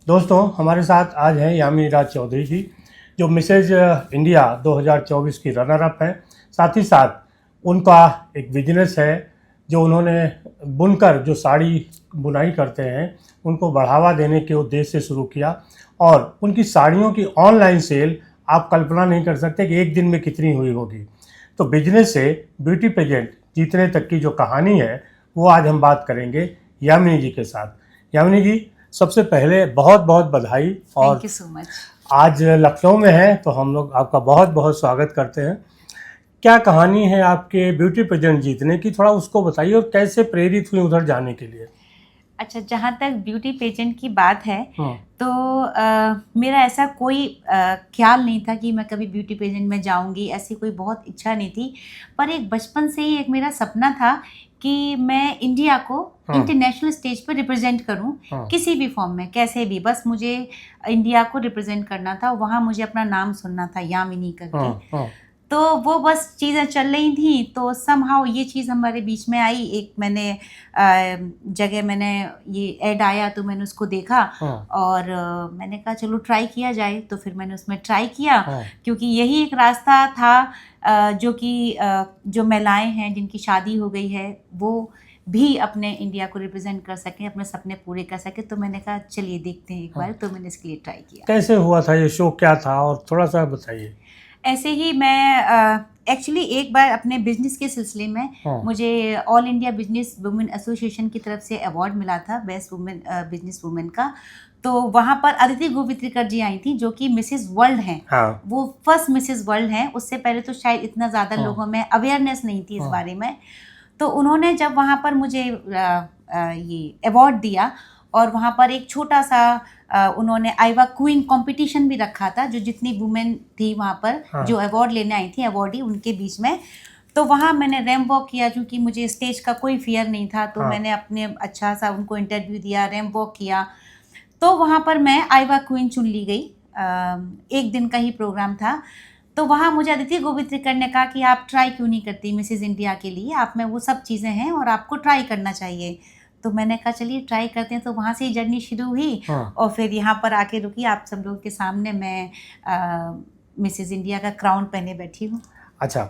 दोस्तों, हमारे साथ आज हैं यामिनी राज चौधरी जी, जो मिसेज इंडिया 2024 की रनर अप हैं। साथ ही साथ उनका एक बिजनेस है जो उन्होंने बुनकर जो साड़ी बुनाई करते हैं उनको बढ़ावा देने के उद्देश्य से शुरू किया। और उनकी साड़ियों की ऑनलाइन सेल आप कल्पना नहीं कर सकते कि एक दिन में कितनी हुई होगी। तो बिजनेस से ब्यूटी पेजेंट जीतने तक की जो कहानी है वो आज हम बात करेंगे यामिनी जी के साथ। यामिनी जी, सबसे पहले बहुत बहुत बधाई। और थैंक यू सो मच। आज लखनऊ में हैं तो हम लोग आपका बहुत बहुत स्वागत करते हैं। क्या कहानी है आपके ब्यूटी पेजेंट जीतने की, थोड़ा उसको बताइए और कैसे प्रेरित हुई उधर जाने के लिए। अच्छा, जहाँ तक ब्यूटी पेजेंट की बात है हाँ, तो मेरा ऐसा कोई ख्याल नहीं था कि मैं कभी ब्यूटी पेजेंट में जाऊंगी, ऐसी कोई बहुत इच्छा नहीं थी। पर एक बचपन से ही एक मेरा सपना था कि मैं इंडिया को हाँ, इंटरनेशनल स्टेज पर रिप्रेजेंट करूं, हाँ, किसी भी फॉर्म में, कैसे भी, बस मुझे इंडिया को रिप्रेजेंट करना था। वहाँ मुझे अपना नाम सुनना था, यामिनी करके। हाँ, हाँ, तो वो बस चीज़ें चल रही थी, तो समहाउ ये चीज़ हमारे बीच में आई। एक मैंने जगह मैंने ये ऐड आया तो मैंने उसको देखा हाँ, और मैंने कहा चलो ट्राई किया जाए। तो फिर मैंने उसमें ट्राई किया, हाँ, क्योंकि यही एक रास्ता था जो कि जो महिलाएं हैं जिनकी शादी हो गई है वो भी अपने इंडिया को रिप्रेजेंट कर सकें, अपने सपने पूरे कर सकें। तो मैंने कहा चलिए देखते हैं एक बार। तो मैंने इसके लिए ट्राई किया। कैसे हुआ था ये शो, क्या था और थोड़ा सा बताइए। ऐसे ही मैं एक्चुअली एक बार अपने बिजनेस के सिलसिले में हाँ, मुझे all India business women association की तरफ से अवार्ड मिला था बेस्ट वुमेन बिजनेस वुमेन का। तो वहाँ पर अदिति गोवित्रिकर जी आई थी जो कि मिसेस वर्ल्ड हैं। हाँ, वो फर्स्ट मिसेस वर्ल्ड हैं। उससे पहले तो शायद इतना ज़्यादा हाँ, लोगों में अवेयरनेस नहीं थी इस हाँ, बारे में। तो उन्होंने जब वहाँ पर मुझे ये अवार्ड दिया और वहाँ पर एक छोटा सा उन्होंने आईवा क्वीन कंपटीशन भी रखा था, जो जितनी वुमेन थी वहाँ पर हाँ, जो अवार्ड लेने आई थी, अवार्डी उनके बीच में। तो वहाँ मैंने रैंप वॉक किया, क्योंकि मुझे स्टेज का कोई फियर नहीं था। तो हाँ, मैंने अपने अच्छा सा उनको इंटरव्यू दिया, रैंप वॉक किया। तो वहाँ पर मैं आईवा क्वीन चुन ली गई। एक दिन का ही प्रोग्राम था। तो वहाँ मुझे अदिति गोवित्रिकर ने कहा कि आप ट्राई क्यों नहीं करती मिसेज इंडिया के लिए, आप में वो सब चीज़ें हैं और आपको ट्राई करना चाहिए। तो मैंने कहा चलिए ट्राई करते हैं। तो वहाँ से ही जर्नी शुरू हुई हाँ। और फिर यहाँ पर आके रुकी आप सब लोगों के सामने। मैं मिसेज इंडिया का क्राउन पहने बैठी हूँ। अच्छा,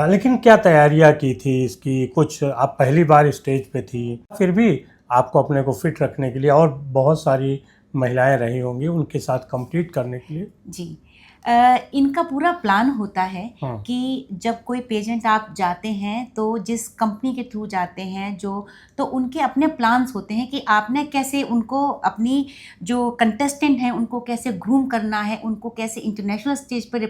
लेकिन क्या तैयारियां की थी इसकी? कुछ आप पहली बार स्टेज पे थी, फिर भी आपको अपने को फिट रखने के लिए और बहुत सारी महिलाएं रही होंगी उनके साथ compete करने के लिए। जी। इनका पूरा प्लान होता है हाँ, कि जब कोई पेजेंट आप जाते हैं तो जिस कंपनी के थ्रू जाते हैं जो, तो उनके अपने प्लान्स होते हैं कि आपने कैसे उनको अपनी जो कंटेस्टेंट हैं उनको कैसे ग्रूम करना है, उनको कैसे इंटरनेशनल स्टेज पर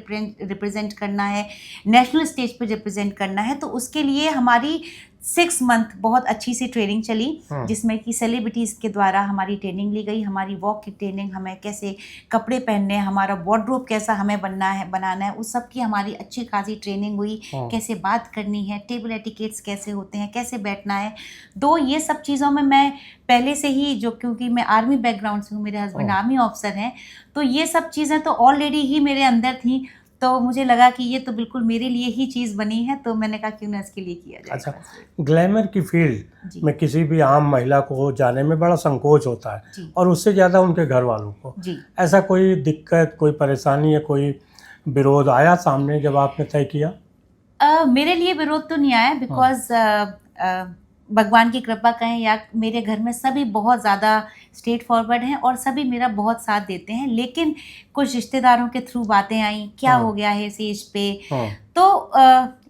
रिप्रेजेंट करना है, नेशनल स्टेज पर रिप्रेजेंट करना है। तो उसके लिए हमारी 6 मंथ बहुत अच्छी सी ट्रेनिंग चली, हाँ, जिसमें कि सेलिब्रिटीज़ के द्वारा हमारी ट्रेनिंग ली गई। हमारी वॉक की ट्रेनिंग, हमें कैसे कपड़े पहनने हैं, हमारा वार्डरोब कैसा हमें बनाना है, उस सब की हमारी अच्छी खासी ट्रेनिंग हुई। हाँ, कैसे बात करनी है, टेबल एटिकेट्स कैसे होते हैं, कैसे बैठना है। तो ये सब चीज़ों में मैं पहले से ही, जो क्योंकि मैं आर्मी बैकग्राउंड से हूँ, मेरे हस्बैंड हाँ। आर्मी ऑफिसर हैं, तो ये सब चीज़ें तो ऑलरेडी ही मेरे अंदर थी। तो मुझे लगा कि ये तो बिल्कुल मेरे लिए ही चीज़ बनी है। तो मैंने कहा क्यों ना इसके लिए किया जाए अच्छा, बस। ग्लैमर की फील्ड जी में किसी भी आम महिला को जाने में बड़ा संकोच होता है, जी और उससे ज़्यादा उनके घर वालों को। जी। ऐसा कोई दिक्कत, कोई परेशानी या कोई विरोध आया सामने जब आपने तय किया? मेरे लिए विरोध तो नहीं आया, हाँ, बिकॉज भगवान की कृपा कहें या मेरे घर में सभी बहुत ज़्यादा स्ट्रेट फॉरवर्ड हैं और सभी मेरा बहुत साथ देते हैं। लेकिन कुछ रिश्तेदारों के थ्रू बातें आई, क्या हाँ, हो गया है इस एज पे। हाँ, तो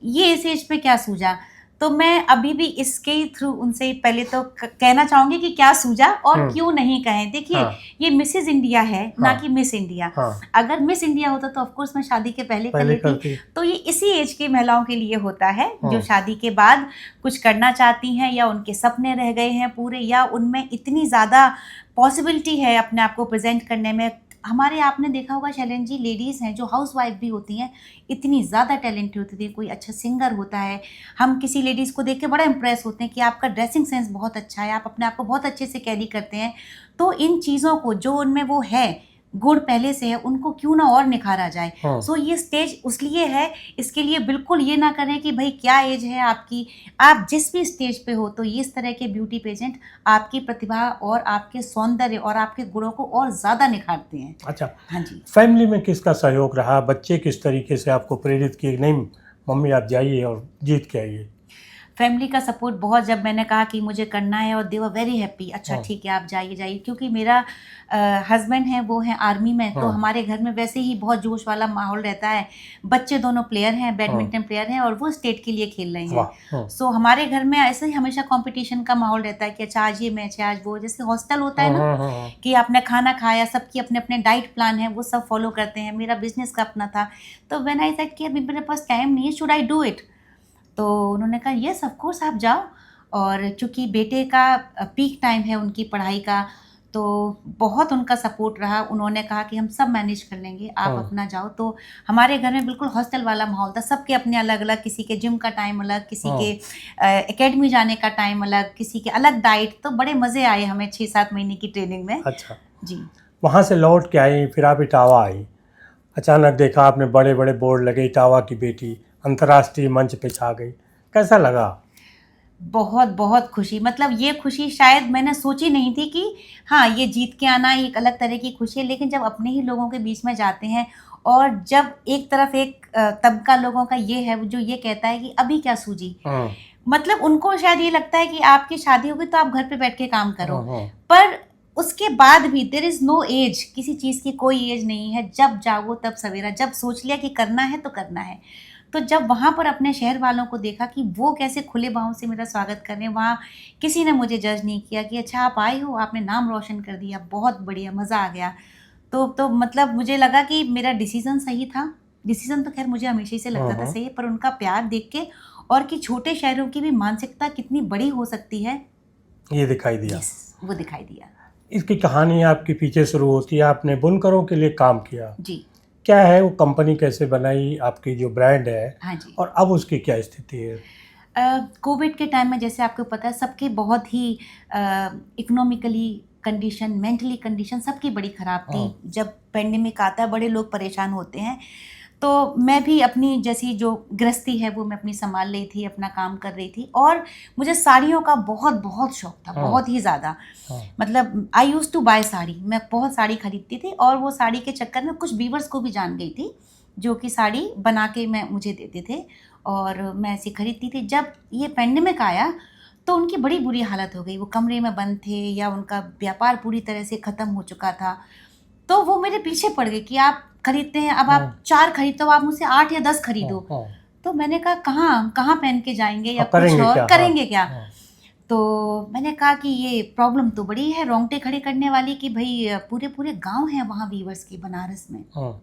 ये इस एज पे क्या सूझा। तो मैं अभी भी इसके थ्रू उनसे पहले तो कहना चाहूँगी कि क्या सूझा और क्यों नहीं कहें। देखिए, हाँ, ये मिसेज इंडिया है, ना हाँ, कि मिस इंडिया। हाँ, अगर मिस इंडिया होता तो ऑफकोर्स मैं शादी के पहले कर पहले लेती। करती। तो ये इसी एज की महिलाओं के लिए होता है जो हाँ, शादी के बाद कुछ करना चाहती हैं, या उनके सपने रह गए हैं पूरे, या उनमें इतनी ज़्यादा पॉसिबिलिटी है अपने आप को प्रेजेंट करने में। हमारे आपने देखा होगा शैलेंद्र जी, लेडीज़ हैं जो हाउस वाइफ भी होती हैं, इतनी ज़्यादा टैलेंटेड होती थी। कोई अच्छा सिंगर होता है, हम किसी लेडीज़ को देख के बड़ा इंप्रेस होते हैं कि आपका ड्रेसिंग सेंस बहुत अच्छा है, आप अपने आप को बहुत अच्छे से कैरी करते हैं। तो इन चीज़ों को जो उनमें वो है गुण पहले से है उनको क्यों ना और निखारा जाए। हाँ। सो ये स्टेज उसलिए है, इसके लिए बिल्कुल ये ना करें कि भाई क्या एज है आपकी, आप जिस भी स्टेज पे हो तो ये इस तरह के ब्यूटी पेजेंट आपकी प्रतिभा और आपके सौंदर्य और आपके गुणों को और ज़्यादा निखारते हैं। अच्छा, हाँ जी। फैमिली में किसका सहयोग रहा? बच्चे किस तरीके से आपको प्रेरित किए कि नहीं मम्मी आप जाइए और जीत के आइए? फैमिली का सपोर्ट बहुत, जब मैंने कहा कि मुझे करना है और दे वर वेरी हैप्पी, अच्छा हाँ। ठीक है आप जाइए जाइए, क्योंकि मेरा हस्बैंड है वो है आर्मी में, तो हाँ। हमारे घर में वैसे ही बहुत जोश वाला माहौल रहता है। बच्चे दोनों प्लेयर हैं, बैडमिंटन प्लेयर हैं और वो स्टेट के लिए खेल रहे हैं। वाह! हाँ। सो हमारे घर में ऐसे ही हमेशा कंपटीशन का माहौल रहता है कि अच्छा आज ये मैच है, आज वो, जैसे हॉस्टल होता है हाँ, ना हाँ, हाँ, हाँ। कि आपने खाना खाया, सबकी अपने अपने डाइट प्लान है वो सब फॉलो करते हैं। मेरा बिजनेस का अपना था, तो व्हेन आई सेड कि अभी मेरे पास टाइम नहीं है, शुड आई डू इट, तो उन्होंने कहा यस ऑफ कोर्स आप जाओ। और चूंकि बेटे का पीक टाइम है उनकी पढ़ाई का, तो बहुत उनका सपोर्ट रहा। उन्होंने कहा कि हम सब मैनेज कर लेंगे, आप हाँ। अपना जाओ। तो हमारे घर में बिल्कुल हॉस्टल वाला माहौल था, सबके अपने अलग अलग, किसी के जिम का टाइम अलग, किसी हाँ। के एकेडमी जाने का टाइम अलग, किसी के अलग डाइट। तो बड़े मज़े आए हमें 6-7 महीने की ट्रेनिंग में। अच्छा, जी। वहाँ से लौट के आई, फिर आप इटावा आई। अचानक देखा आपने बड़े बड़े बोर्ड लगे, इटावा की बेटी अंतर्राष्ट्रीय मंच पे छा गई, कैसा लगा? बहुत बहुत खुशी, मतलब ये खुशी शायद मैंने सोची नहीं थी कि हाँ ये जीत के आना एक अलग तरह की खुशी है, लेकिन जब अपने ही लोगों के बीच में जाते हैं और जब एक तरफ एक तबका लोगों का ये है जो ये कहता है कि अभी क्या सूझी, हाँ। मतलब उनको शायद ये लगता है कि आपकी शादी होगी तो आप घर पे बैठ के काम करो, हाँ, हाँ। पर उसके बाद भी देयर इज नो एज, किसी चीज़ की कोई एज नहीं है। जब जागो तब सवेरा, जब सोच लिया कि करना है तो करना है। तो जब वहाँ पर अपने शहर वालों को देखा कि वो कैसे खुले बाहों से मेरा स्वागत कर रहे हैं, वहाँ किसी ने मुझे जज नहीं किया कि अच्छा आप आए हो, आपने नाम रोशन कर दिया, बहुत बढ़िया, मज़ा आ गया। तो मतलब मुझे लगा कि मेरा डिसीज़न सही था। डिसीज़न तो खैर मुझे हमेशा ही से लगता था हाँ। सही है, पर उनका प्यार देख के और कि छोटे शहरों की भी मानसिकता कितनी बड़ी हो सकती है, ये दिखाई दिया। यस, वो दिखाई दिया। इसकी कहानी आपके पीछे शुरू होती है, आपने बुनकरों के लिए काम किया। जी। क्या है वो कंपनी, कैसे बनाई, आपकी जो ब्रांड है, हाँ जी। और अब उसकी क्या स्थिति है? कोविड के टाइम में जैसे आपको पता है सबके बहुत ही इकोनॉमिकली कंडीशन, मेंटली कंडीशन सबकी बड़ी ख़राब थी। हाँ। जब पेंडेमिक आता है बड़े लोग परेशान होते हैं, तो मैं भी अपनी जैसी जो गृहस्थी है वो मैं अपनी संभाल रही थी, अपना काम कर रही थी, और मुझे साड़ियों का बहुत बहुत शौक था, हाँ। बहुत ही ज़्यादा। हाँ। मतलब आई यूज़ टू बाय साड़ी, मैं बहुत साड़ी खरीदती थी, और वो साड़ी के चक्कर में कुछ वीवर्स को भी जान गई थी जो कि साड़ी बना के मैं मुझे देते थे और मैं ऐसी खरीदती थी। जब ये पेंडेमिक आया तो उनकी बड़ी बुरी हालत हो गई, वो कमरे में बंद थे या उनका व्यापार पूरी तरह से ख़त्म हो चुका था। तो वो मेरे पीछे पड़ गए कि आप खरीदते हैं, अब आप 4 खरीदो, आप मुझसे 8 या 10 खरीदो। हाँ। तो मैंने कहा कहाँ कहाँ पहन के जाएंगे या अब कुछ करेंगे और क्या? करेंगे हाँ। क्या। हाँ। तो मैंने कहा कि ये प्रॉब्लम तो बड़ी है, रोंगटे खड़े करने वाली, कि भाई पूरे पूरे गांव हैं वहाँ वीवर्स के बनारस में। हाँ।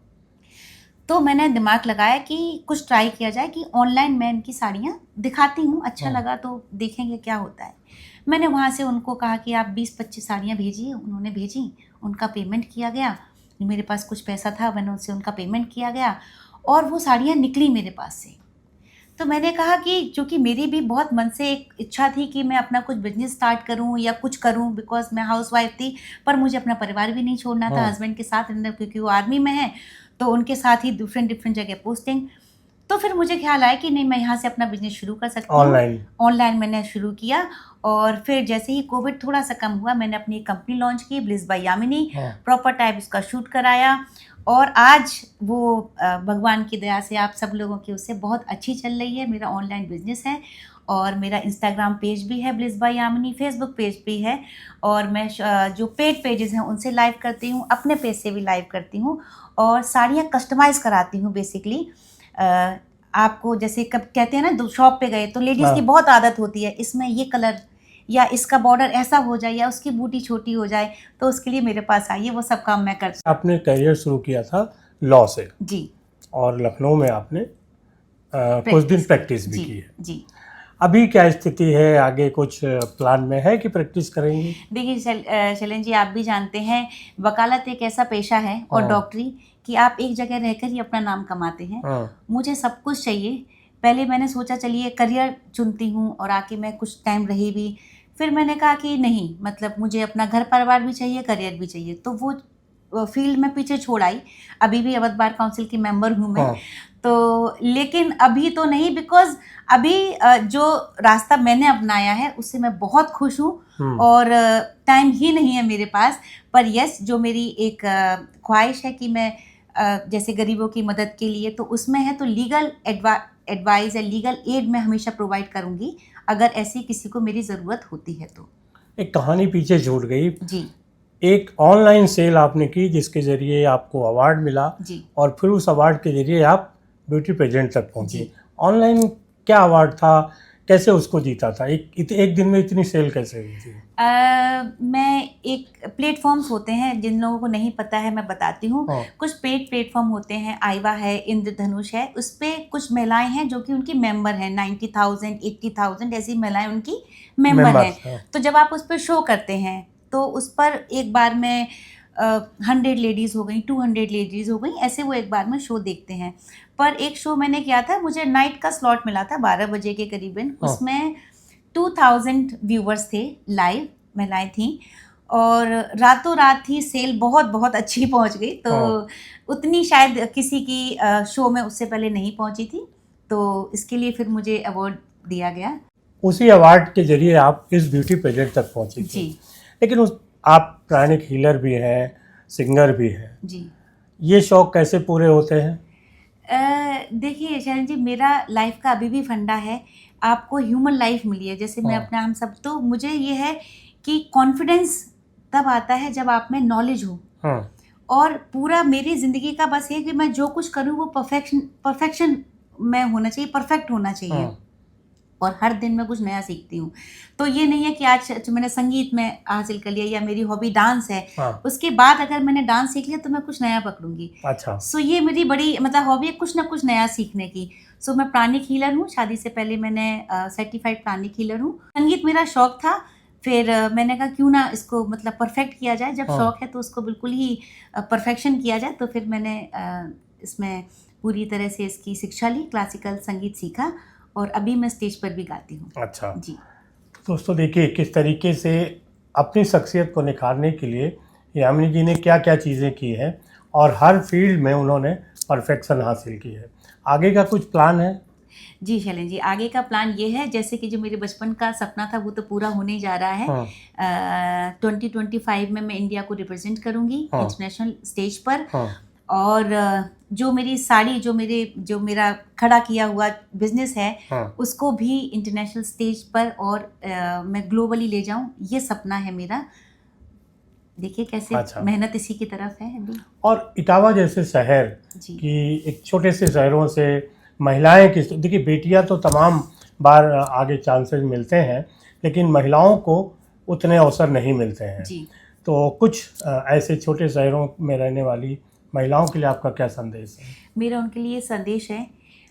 तो मैंने दिमाग लगाया कि कुछ ट्राई किया जाए कि ऑनलाइन मैं इनकी साड़ियाँ दिखाती हूँ, अच्छा हाँ। लगा तो देखेंगे क्या होता है। मैंने वहाँ से उनको कहा कि आप 20-25 साड़ियाँ भेजिए, उन्होंने भेजी, उनका पेमेंट किया गया, मेरे पास कुछ पैसा था, मैंने उनसे उनका पेमेंट किया गया और वो साड़ियाँ निकली मेरे पास से। तो मैंने कहा कि चूँकि मेरी भी बहुत मन से एक इच्छा थी कि मैं अपना कुछ बिज़नेस स्टार्ट करूँ या कुछ करूँ, बिकॉज़ मैं हाउसवाइफ़ थी, पर मुझे अपना परिवार भी नहीं छोड़ना था, हाँ। हस्बैंड के साथ रहना, क्योंकि वो आर्मी में है, तो उनके साथ ही डिफरेंट जगह पोस्टिंग। तो फिर मुझे ख्याल आया कि नहीं, मैं यहाँ से अपना बिज़नेस शुरू कर सकती हूँ। ऑनलाइन। ऑनलाइन मैंने शुरू किया और फिर जैसे ही कोविड थोड़ा-सा कम हुआ, मैंने अपनी एक कंपनी लॉन्च की, ब्लिस बाय यामिनी, हाँ। प्रॉपर टाइप उसका शूट कराया और आज वो भगवान की दया से, आप सब लोगों की उससे बहुत अच्छी चल रही है। मेरा ऑनलाइन बिज़नेस है और मेरा इंस्टाग्राम पेज भी है Bliss by Yamini, Facebook page भी है, और मैं जो पेड पेजेस हैं उनसे लाइव करती हूँ, अपने पेज से भी लाइव करती हूँ और साड़ियाँ कस्टमाइज़ कराती हूँ बेसिकली। आपको जैसे कब कहते हैं ना, शॉप पे गए तो लेडीज़ की हाँ। बहुत आदत होती है, इसमें ये कलर या इसका बॉर्डर ऐसा हो जाए या उसकी बूटी छोटी हो जाए, तो उसके लिए मेरे पास आइए, वो सब काम मैं करती आपने करियर शुरू किया था लॉ से, हूँ। जी। और लखनऊ में आपने कुछ दिन प्रैक्टिस भी जी। की है। जी। अभी क्या स्थिति है, आगे कुछ प्लान में है कि प्रैक्टिस करेंगी? देखिए शैलेंद्र जी, आप भी जानते हैं वकालत एक ऐसा पेशा है और हाँ। डॉक्टरी कि आप एक जगह रहकर ही अपना नाम कमाते हैं। हाँ। मुझे सब कुछ चाहिए। पहले मैंने सोचा चलिए करियर चुनती हूँ और आके मैं कुछ टाइम रही भी, फिर मैंने कहा कि नहीं, मतलब मुझे अपना घर परिवार भी चाहिए, करियर भी चाहिए, तो वो फील्ड में पीछे छोड़ आई। अभी भी अवध बार काउंसिल की मेंबर हूँ मैं। हाँ। तो लेकिन अभी तो नहीं, बिकॉज अभी जो रास्ता मैंने अपनाया है उससे मैं बहुत खुश हूँ और टाइम ही नहीं है मेरे पास। पर यस, जो मेरी एक ख्वाहिश है कि मैं जैसे गरीबों की मदद के लिए तो उसमें है, तो लीगल एडवाइस या लीगल एड मैं हमेशा प्रोवाइड करूँगी अगर ऐसी किसी को मेरी ज़रूरत होती है तो। एक कहानी पीछे छूट गई। जी एक ऑनलाइन सेल आपने की जिसके जरिए आपको अवार्ड मिला जी और फिर उस अवार्ड के जरिए आप ब्यूटी पेजेंट तक पहुंची। जी। ऑनलाइन क्या अवार्ड था, कैसे उसको जीता था, एक दिन में इतनी सेल कैसे हुई थी? मैं एक प्लेटफॉर्म्स होते हैं, जिन लोगों को नहीं पता है मैं बताती हूँ। हाँ। कुछ पेड प्लेटफॉर्म होते हैं, आईवा है, इंद्रधनुष है, उस पे कुछ महिलाएं हैं जो कि उनकी मेंबर हैं। 90,000 80,000 ऐसी महिलाएं उनकी मेंबर हैं। हाँ। तो जब आप उस पर शो करते हैं तो उस पर एक बार में 100 लेडीज़ हो गई, 200 लेडीज़ हो गई, ऐसे वो एक बार में शो देखते हैं। पर एक शो मैंने किया था, मुझे नाइट का स्लॉट मिला था 12 बजे के करीबन। हाँ। उसमें 2000 व्यूवर्स थे, लाइव महिलाएं थीं और रातों रात ही सेल बहुत बहुत अच्छी पहुंच गई। तो हाँ। उतनी शायद किसी की शो में उससे पहले नहीं पहुंची थी, तो इसके लिए फिर मुझे अवार्ड दिया गया। उसी अवार्ड के जरिए आप इस ब्यूटी पेजेंट तक पहुंची थी। जी लेकिन आप प्राणिक हीलर भी हैं, सिंगर भी हैं, जी। ये शौक कैसे पूरे होते हैं? देखिए शरण जी, मेरा लाइफ का अभी भी फंडा है, आपको ह्यूमन लाइफ मिली है, जैसे मैं हाँ। अपना हम सब, तो मुझे ये है कि कॉन्फिडेंस तब आता है जब आप में नॉलेज हो। हाँ। और पूरा मेरी ज़िंदगी का बस ये कि मैं जो कुछ करूँ वो परफेक्शन में होना चाहिए, परफेक्ट होना चाहिए। हाँ। और हर दिन मैं कुछ नया सीखती हूँ। तो ये नहीं है कि आज मैंने संगीत में हासिल कर लिया या मेरी हॉबी डांस है, हाँ। उसके बाद अगर मैंने डांस सीख लिया तो मैं कुछ नया पकड़ूंगी। अच्छा। सो ये मेरी बड़ी मतलब हॉबी है, कुछ ना कुछ नया सीखने की। सो मैं प्राणिक हीलर हूँ, शादी से पहले मैंने सर्टिफाइड प्राणिक हीलर हूँ। संगीत मेरा शौक था, फिर मैंने कहा क्यों ना इसको मतलब परफेक्ट किया जाए, जब हाँ। शौक है तो उसको बिल्कुल ही परफेक्शन किया जाए। तो फिर मैंने इसमें पूरी तरह से इसकी शिक्षा ली, क्लासिकल संगीत सीखा और अभी मैं स्टेज पर भी गाती हूँ। अच्छा जी। दोस्तों देखिए किस तरीके से अपनी शख्सियत को निखारने के लिए यामिनी जी ने क्या क्या चीज़ें की हैं और हर फील्ड में उन्होंने परफेक्शन हासिल की है। आगे का कुछ प्लान है? जी शैलेंद्र जी, आगे का प्लान ये है, जैसे कि जो मेरे बचपन का सपना था वो तो पूरा होने ही जा रहा है। हाँ। 2025 में मैं इंडिया को रिप्रेजेंट करूँगी हाँ। इंटरनेशनल स्टेज पर। हाँ। और जो मेरी साड़ी जो मेरा खड़ा किया हुआ बिजनेस है, हाँ। उसको भी इंटरनेशनल स्टेज पर और मैं ग्लोबली ले जाऊं, ये सपना है मेरा। देखिए कैसे अच्छा। मेहनत इसी की तरफ है अभी। और इटावा जैसे शहर जी की एक छोटे से शहरों से महिलाएं किस, देखिए बेटियां तो तमाम बार आगे चांसेस मिलते हैं लेकिन महिलाओं को उतने अवसर नहीं मिलते हैं। जी। तो कुछ ऐसे छोटे शहरों में रहने वाली महिलाओं के लिए आपका क्या संदेश है? मेरा उनके लिए संदेश है,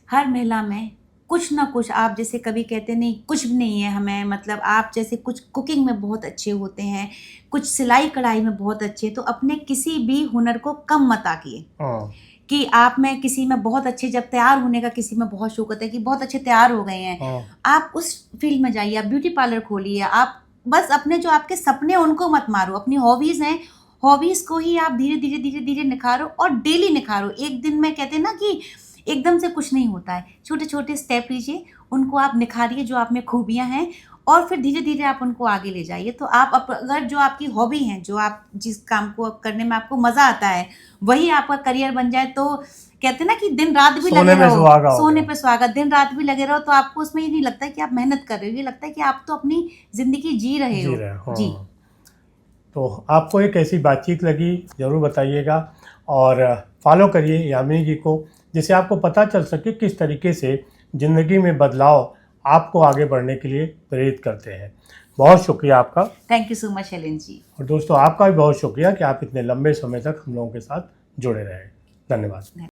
हर महिला में कुछ ना कुछ, आप जैसे कभी कहते नहीं कुछ भी नहीं है हमें, मतलब आप जैसे कुछ कुकिंग में बहुत अच्छे होते हैं, कुछ सिलाई कढ़ाई में बहुत अच्छे, तो अपने किसी भी हुनर को कम मत आकिए। हाँ। कि आप में किसी में बहुत अच्छे, जब तैयार होने का किसी में बहुत शौक होता है कि बहुत अच्छे तैयार हो गए हैं, हाँ। आप उस फील्ड में जाइए, आप ब्यूटी पार्लर खोलिए। आप बस अपने जो आपके सपने हैं उनको मत मारो, अपनी हॉबीज़ हैं, हॉबीज़ को ही आप धीरे धीरे धीरे धीरे निखारो और डेली निखारो। एक दिन में कहते हैं ना कि एकदम से कुछ नहीं होता है, छोटे छोटे स्टेप लीजिए, उनको आप निखारिए जो आप में खूबियाँ हैं और फिर धीरे धीरे आप उनको आगे ले जाइए। तो आप अगर जो आपकी हॉबी है, जो आप जिस काम को करने में आपको मज़ा आता है, वही आपका करियर बन जाए, तो कहते हैं ना कि दिन रात भी लगे रहो, सोने पे सुहागा, दिन रात भी लगे रहो, तो आपको उसमें ये नहीं लगता है कि आप मेहनत कर रहे हो, ये लगता है कि आप तो अपनी ज़िंदगी जी रहे हो। हाँ। जी। तो आपको एक ऐसी बातचीत लगी ज़रूर बताइएगा और फॉलो करिए यामिनी जी को, जिससे आपको पता चल सके किस तरीके से ज़िंदगी में बदलाव आपको आगे बढ़ने के लिए प्रेरित करते हैं। बहुत शुक्रिया आपका। Thank you so much Shailendra ji. और दोस्तों आपका भी बहुत शुक्रिया कि आप इतने लंबे समय तक हम लोगों के साथ जुड़े रहे। धन्यवाद।